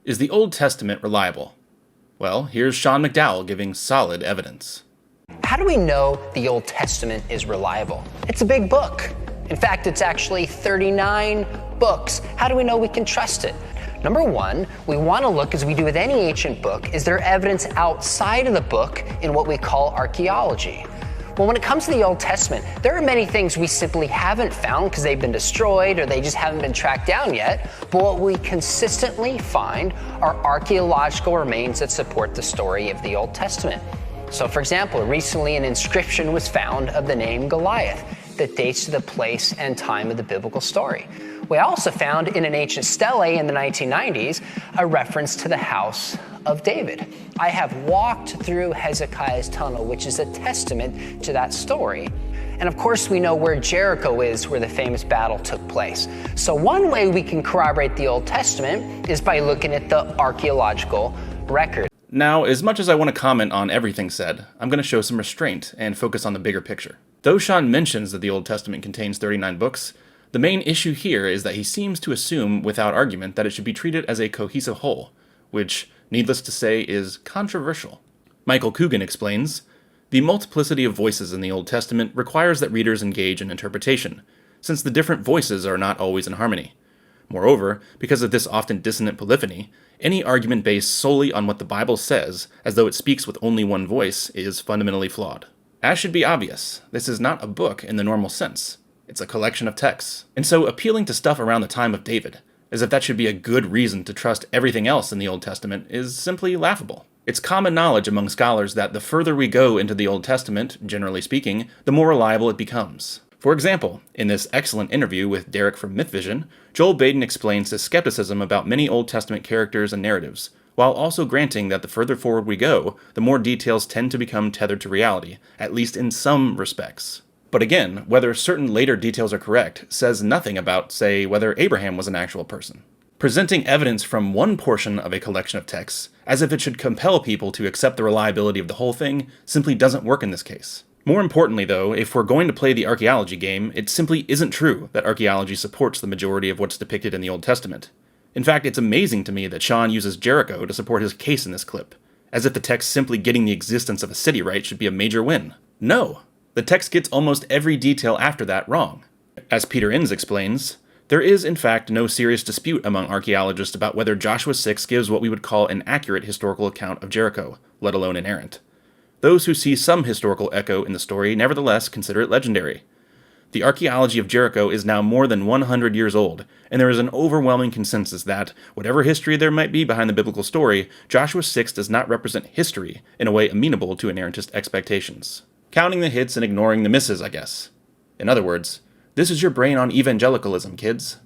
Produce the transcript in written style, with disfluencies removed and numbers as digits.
Is the Old Testament reliable? Well, here's Sean McDowell giving solid evidence. How do we know the Old Testament is reliable? It's a big book. In fact, it's actually 39 books. How do we know we can trust it? Number one, we want to look, as we do with any ancient book, is there evidence outside of the book in what we call archaeology? Well, when it comes to the Old Testament, there are many things we simply haven't found because they've been destroyed or they just haven't been tracked down yet. But what we consistently find are archaeological remains that support the story of the Old Testament. So, for example, recently an inscription was found of the name Goliath that dates to the place and time of the biblical story. We also found in an ancient stele in the 1990s a reference to the house of David. I have walked through Hezekiah's tunnel, which is a testament to that story. And of course, we know where Jericho is, where the famous battle took place. So one way we can corroborate the Old Testament is by looking at the archaeological record. Now, as much as I want to comment on everything said, I'm going to show some restraint and focus on the bigger picture. Though Sean mentions that the Old Testament contains 39 books, the main issue here is that he seems to assume without argument that it should be treated as a cohesive whole, which, needless to say, is controversial. Michael Coogan explains, "The multiplicity of voices in the Old Testament requires that readers engage in interpretation, since the different voices are not always in harmony. Moreover, because of this often dissonant polyphony, any argument based solely on what the Bible says, as though it speaks with only one voice, is fundamentally flawed. As should be obvious, this is not a book in the normal sense. It's a collection of texts. And so appealing to stuff around the time of David, as if that should be a good reason to trust everything else in the Old Testament, is simply laughable. It's common knowledge among scholars that the further we go into the Old Testament, generally speaking, the more reliable it becomes. For example, in this excellent interview with Derek from MythVision, Joel Baden explains his skepticism about many Old Testament characters and narratives, while also granting that the further forward we go, the more details tend to become tethered to reality, at least in some respects. But again, whether certain later details are correct says nothing about, say, whether Abraham was an actual person. Presenting evidence from one portion of a collection of texts, as if it should compel people to accept the reliability of the whole thing, simply doesn't work in this case. More importantly, though, if we're going to play the archaeology game, it simply isn't true that archaeology supports the majority of what's depicted in the Old Testament. In fact, it's amazing to me that Sean uses Jericho to support his case in this clip, as if the text simply getting the existence of a city right should be a major win. No! The text gets almost every detail after that wrong. As Peter Enns explains, there is in fact no serious dispute among archaeologists about whether Joshua 6 gives what we would call an accurate historical account of Jericho, let alone inerrant. Those who see some historical echo in the story nevertheless consider it legendary. The archaeology of Jericho is now more than 100 years old, and there is an overwhelming consensus that, whatever history there might be behind the biblical story, Joshua 6 does not represent history in a way amenable to inerrantist expectations. Counting the hits and ignoring the misses, I guess. In other words, this is your brain on evangelicalism, kids.